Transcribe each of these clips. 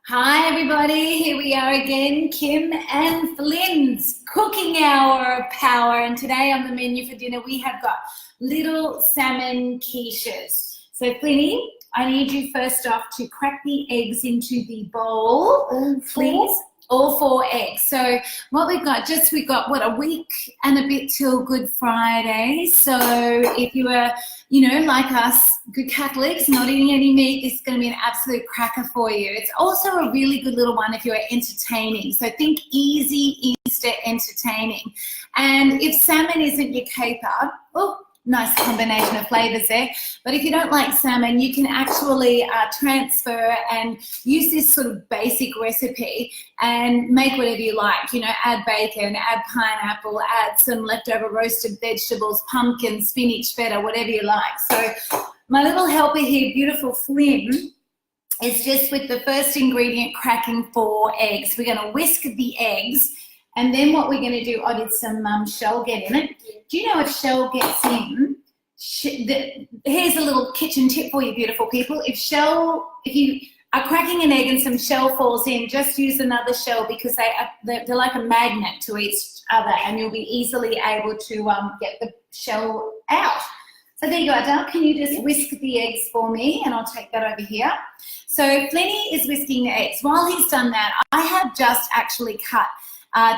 Hi everybody, here we are again, Kim and Flynn's cooking hour of power, and today on the menu for dinner we have got little salmon quiches. So Flynny, I need you first off to crack the eggs into the bowl, please. All 4 eggs. So what we've got what, a week and a bit till Good Friday. So if you are, like us, good Catholics, not eating any meat, this is going to be an absolute cracker for you. It's also a really good little one if you're entertaining. So think easy Easter entertaining. And if salmon isn't your caper, nice combination of flavors there. But if you don't like salmon, you can actually transfer and use this sort of basic recipe and make whatever you like. Add bacon, add pineapple, add some leftover roasted vegetables, pumpkin, spinach, feta, whatever you like. So my little helper here, beautiful Flynn, is just with the first ingredient, cracking 4 eggs. We're going to whisk the eggs. And then what we're going to do, I did some shell get in it. Do you know if shell gets in, here's a little kitchen tip for you beautiful people. If you are cracking an egg and some shell falls in, just use another shell because they're like a magnet to each other and you'll be easily able to get the shell out. So there you go, Adele. Can you just whisk the eggs for me and I'll take that over here. So Flenny is whisking the eggs. While he's done that, I have just actually cut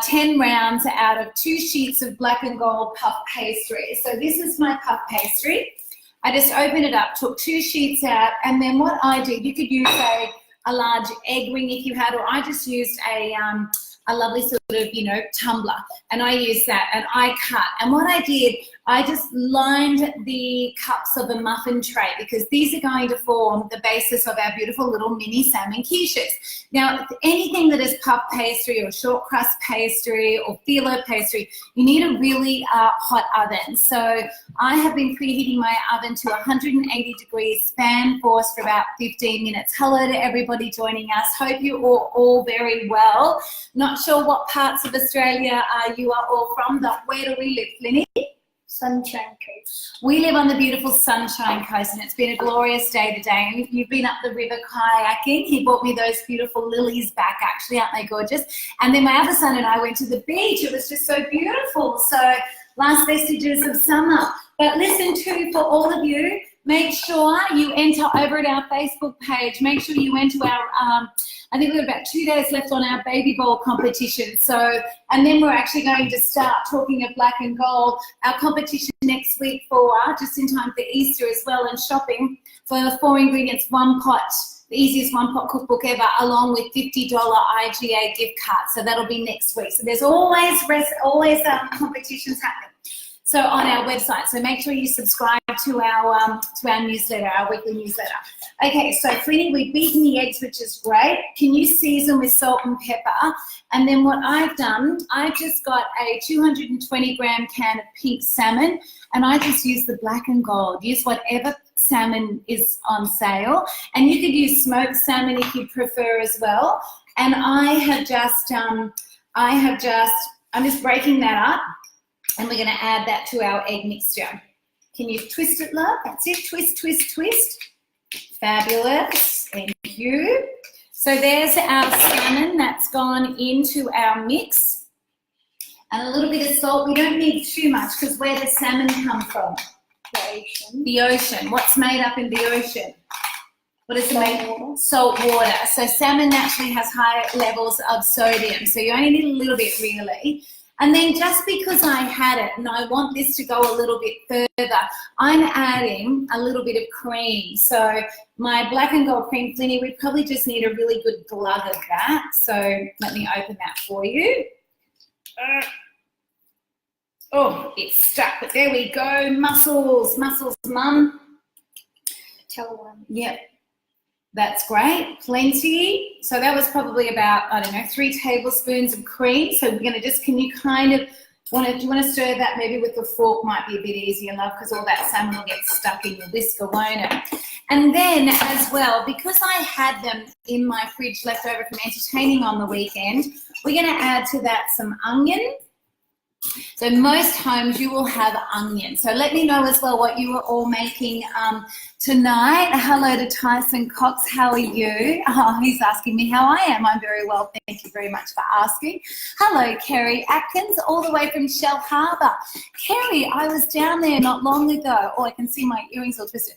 10 rounds out of 2 sheets of black and gold puff pastry. So this is my puff pastry. I just opened it up, took 2 sheets out, and then what I did, you could use a large egg ring if you had, or I just used a lovely sort of, tumbler, and I used that, and I cut. And what I did, I just lined the cups of a muffin tray because these are going to form the basis of our beautiful little mini salmon quiches. Now, anything that is puff pastry or short crust pastry or phyllo pastry, you need a really hot oven. So I have been preheating my oven to 180 degrees, span force for about 15 minutes. Hello to everybody joining us. Hope you are all very well. Not sure what parts of Australia you are all from, but where do we live, Flinny? Sunshine Coast. We live on the beautiful Sunshine Coast, and it's been a glorious day today. And you've been up the river kayaking. He brought me those beautiful lilies back, actually, aren't they gorgeous? And then my other son and I went to the beach. It was just so beautiful. So last vestiges of summer. But listen too, for all of you, make sure you enter over at our Facebook page. Make sure you enter our, I think we've got about 2 days left on our baby bowl competition. So, and then we're actually going to start talking of black and gold, our competition next week for, just in time for Easter as well, and shopping for the 4 ingredients, 1 pot, the easiest 1 pot cookbook ever, along with $50 IGA gift card. So that'll be next week. So there's always competitions happening. So on our website, so make sure you subscribe to our newsletter, our weekly newsletter. Okay, so Flinny, we've beaten the eggs, which is great. Can you season with salt and pepper? And then what I've done, I've just got a 220-gram can of pink salmon, and I just use the black and gold. Use whatever salmon is on sale, and you could use smoked salmon if you prefer as well. And I'm just breaking that up. And we're going to add that to our egg mixture. Can you twist it, love? That's it. Twist, twist, twist. Fabulous. Thank you. So there's our salmon that's gone into our mix. And a little bit of salt. We don't need too much because where does salmon come from? The ocean. The ocean. What's made up in the ocean? What is it made of? Salt water. So salmon naturally has high levels of sodium. So you only need a little bit, really. And then just because I had it and I want this to go a little bit further, I'm adding a little bit of cream. So my black and gold cream, Flinny, we probably just need a really good glug of that. So let me open that for you. It's stuck, but there we go. Mussels, mum. Tell one. Yep. That's great, plenty. So that was probably about, 3 tablespoons of cream. So we're gonna just, do you want to stir that maybe with the fork? Might be a bit easier, love, because all that salmon will get stuck in your whisker, won't it? And then as well, because I had them in my fridge left over from entertaining on the weekend, we're gonna add to that some onion. So most homes you will have onion. So let me know as well what you are all making tonight. Hello to Tyson Cox. How are you? Oh, he's asking me how I am. I'm very well. Thank you very much for asking. Hello, Kerry Atkins, all the way from Shell Harbour. Kerry, I was down there not long ago. Oh, I can see my earrings all twisted.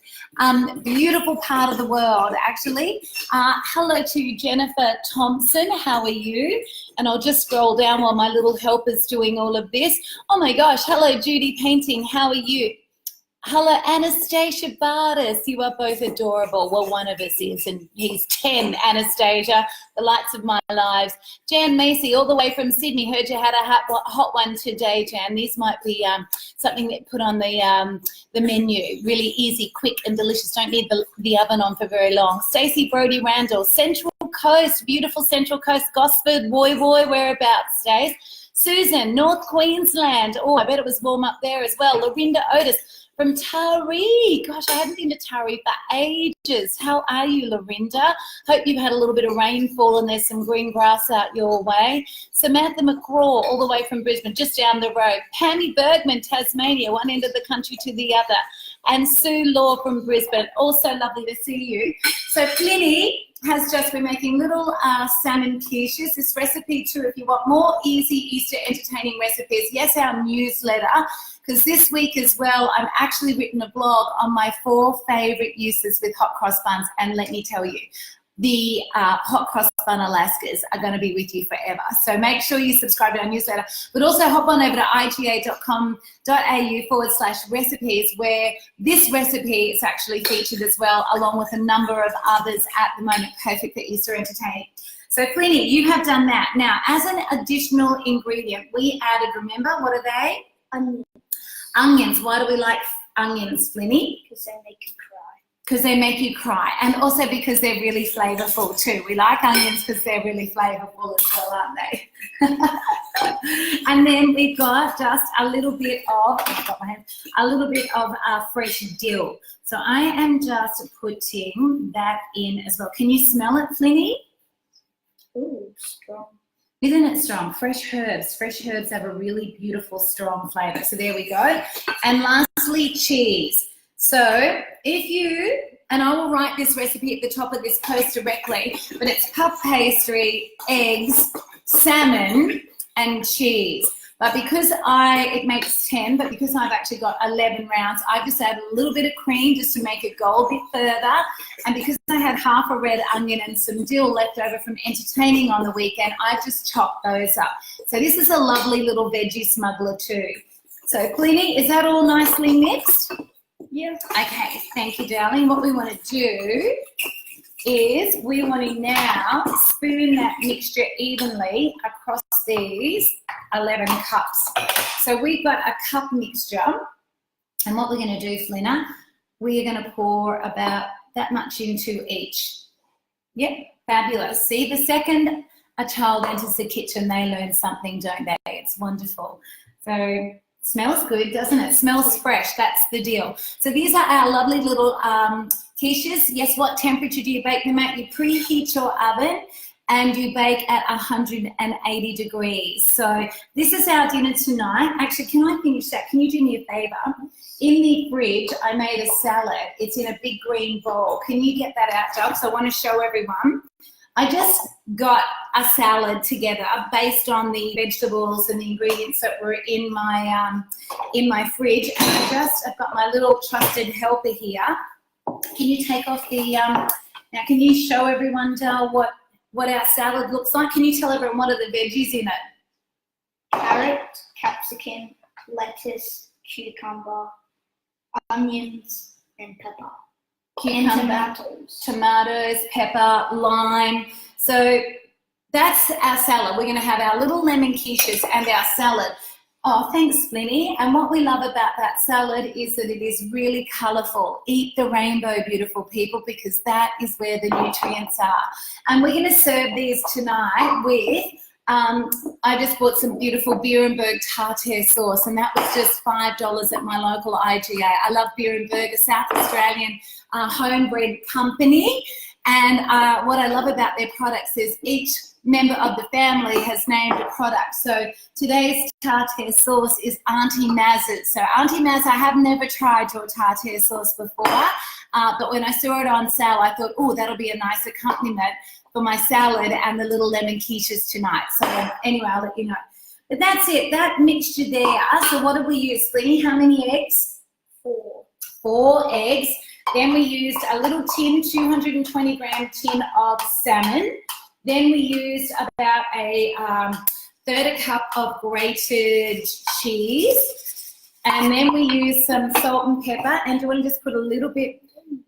Beautiful part of the world, actually. Hello to Jennifer Thompson. How are you? And I'll just scroll down while my little helper's doing all of this. Oh my gosh, hello Judy Painting, how are you? Hello Anastasia Bardis, you are both adorable. Well, one of us is, and he's 10, Anastasia, the lights of my lives. Jan Macy, all the way from Sydney, heard you had a hot one today, Jan. These might be something that put on the menu. Really easy, quick and delicious, don't need the oven on for very long. Stacey Brody Randall, Central Coast, beautiful Central Coast, Gosford, Woy Woy, whereabouts, Stace? Susan, North Queensland. Oh, I bet it was warm up there as well. Lorinda Otis from Taree. Gosh, I haven't been to Taree for ages. How are you, Lorinda? Hope you've had a little bit of rainfall and there's some green grass out your way. Samantha McCraw, all the way from Brisbane, just down the road. Pammy Bergman, Tasmania, one end of the country to the other. And Sue Law from Brisbane. Also lovely to see you. So Pliny has just been making little salmon quiches. This recipe too, if you want more easy Easter entertaining recipes, yes, our newsletter, because this week as well, I've actually written a blog on my 4 favourite uses with hot cross buns, and let me tell you, the hot cross bun Alaskas are going to be with you forever. So make sure you subscribe to our newsletter, but also hop on over to iga.com.au/recipes, where this recipe is actually featured as well, along with a number of others at the moment, perfect for Easter entertaining. So Pliny, you have done that. Now, as an additional ingredient, we added, remember, what are they? Onion. Onions. Why do we like onions, Pliny? Because they make you cry. Because they make you cry, and also because they're really flavourful too. We like onions because they're really flavourful as well, aren't they? And then we've got just a little bit of, fresh dill. So I am just putting that in as well. Can you smell it, Flinny? Ooh, strong. Isn't it strong? Fresh herbs. Fresh herbs have a really beautiful, strong flavour. So there we go. And lastly, cheese. So if you, and I will write this recipe at the top of this post directly, but it's puff pastry, eggs, salmon, and cheese. But because it makes 10, but because I've actually got 11 rounds, I've just added a little bit of cream just to make it go a bit further. And because I had half a red onion and some dill left over from entertaining on the weekend, I've just chopped those up. So this is a lovely little veggie smuggler too. So Pliny, is that all nicely mixed? Yeah. Okay, thank you, darling. What we want to do is we want to now spoon that mixture evenly across these 11 cups. So we've got a cup mixture, and what we're going to do, Flinna, we are going to pour about that much into each. Yep, fabulous. See, the second a child enters the kitchen, they learn something, don't they? It's wonderful. So smells good, doesn't it? Smells fresh, that's the deal. So these are our lovely little quiches. Yes, what temperature do you bake them at? You preheat your oven and you bake at 180 degrees. So this is our dinner tonight. Actually, can I finish that? Can you do me a favor? In the fridge, I made a salad. It's in a big green bowl. Can you get that out, Doug? So I want to show everyone. I just got a salad together based on the vegetables and the ingredients that were in my fridge. And I've got my little trusted helper here. Can you take off the, now can you show everyone, Del, what our salad looks like? Can you tell everyone what are the veggies in it? Carrot, capsicum, lettuce, cucumber, onions, and pepper. Cucumber, tomatoes, pepper, lime. So that's our salad. We're going to have our little lemon quiches and our salad. Oh, thanks, Flinny. And what we love about that salad is that it is really colourful. Eat the rainbow, beautiful people, because that is where the nutrients are. And we're going to serve these tonight with, I just bought some beautiful Beerenberg tartare sauce, and that was just $5 at my local IGA. I love Beerenberg, a South Australian homebred company. And what I love about their products is each member of the family has named a product. So today's tartare sauce is Auntie Maz's. So Auntie Maz, I have never tried your tartare sauce before, but when I saw it on sale, I thought, oh, that'll be a nice accompaniment for my salad and the little lemon quiches tonight. So anyway, I'll let you know. But that's it, that mixture there. So what did we use, Slinny? How many eggs? 4. 4 eggs. Then we used a little tin, 220 gram tin of salmon. Then we used about a third a cup of grated cheese. And then we used some salt and pepper. And do you want to just put a little bit,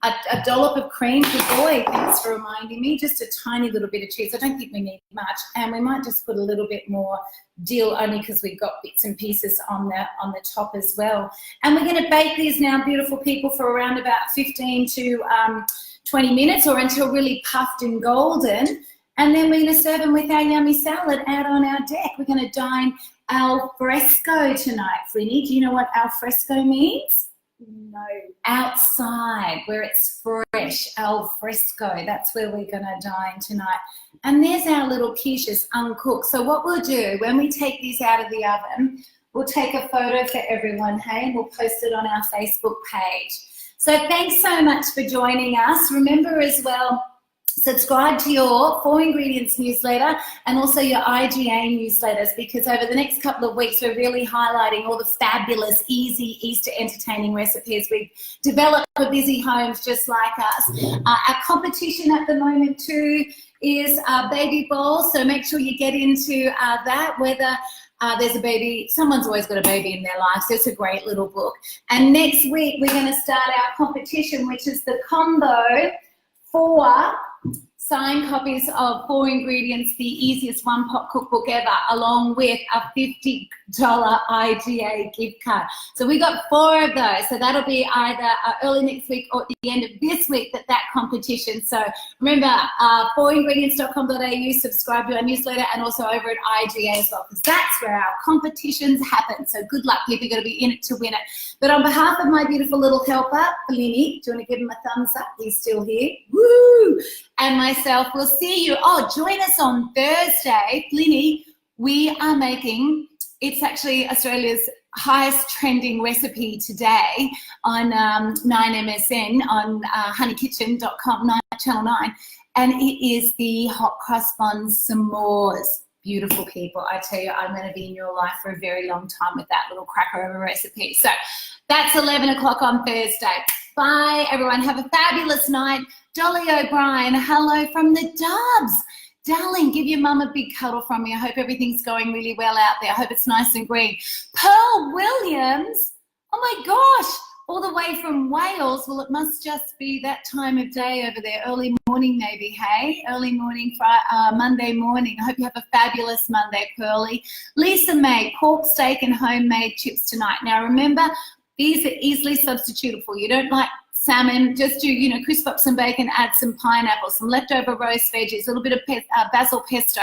a dollop of cream? Good boy, thanks for reminding me. Just a tiny little bit of cheese. I don't think we need much. And we might just put a little bit more dill, only because we've got bits and pieces on the top as well. And we're going to bake these now, beautiful people, for around about 15 to 20 minutes, or until really puffed and golden. And then we're going to serve them with our yummy salad out on our deck. We're going to dine al fresco tonight, Flinny. Do you know what al fresco means? No. Outside, where it's fresh, al fresco. That's where we're going to dine tonight. And there's our little quiches uncooked. So what we'll do, when we take these out of the oven, we'll take a photo for everyone, hey, and we'll post it on our Facebook page. So thanks so much for joining us. Remember as well, subscribe to your 4 Ingredients newsletter and also your IGA newsletters, because over the next couple of weeks we're really highlighting all the fabulous, easy Easter entertaining recipes we've developed for busy homes just like us. Our competition at the moment too is baby bowls, so make sure you get into that, whether there's a baby, someone's always got a baby in their life, so it's a great little book. And next week we're going to start our competition, which is the combo 4 signed copies of 4 Ingredients, the easiest one-pot cookbook ever, along with a $50 IGA gift card. So we got 4 of those. So that'll be either early next week or at the end of this week that competition. So remember, 4ingredients.com.au, subscribe to our newsletter, and also over at IGA as well, because that's where our competitions happen. So good luck, people. You've got to be in it to win it. But on behalf of my beautiful little helper, Flinny, do you want to give him a thumbs up? He's still here. Woo! And myself, we'll see you. Oh, join us on Thursday. Flinny, we are making, it's actually Australia's highest trending recipe today on 9MSN, on honeykitchen.com, Channel 9. And it is the hot cross bun s'mores. Beautiful people. I tell you, I'm going to be in your life for a very long time with that little cracker of a recipe. So that's 11 o'clock on Thursday. Bye, everyone. Have a fabulous night. Dolly O'Brien, hello from the Dubs. Darling, give your mum a big cuddle from me. I hope everything's going really well out there. I hope it's nice and green. Pearl Williams, oh my gosh, all the way from Wales. Well, it must just be that time of day over there. Early morning maybe, hey? Early morning, Monday morning. I hope you have a fabulous Monday, Pearly. Lisa May, pork steak and homemade chips tonight. Now remember, these are easily substitutable. You don't like salmon, just do, crisp up some bacon, add some pineapple, some leftover roast veggies, a little bit of basil pesto.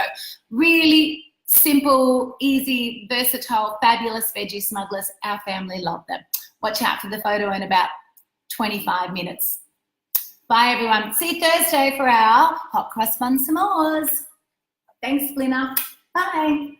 Really simple, easy, versatile, fabulous veggie smugglers. Our family love them. Watch out for the photo in about 25 minutes. Bye, everyone. See you Thursday for our hot cross bun s'mores. Thanks, Glenna. Bye.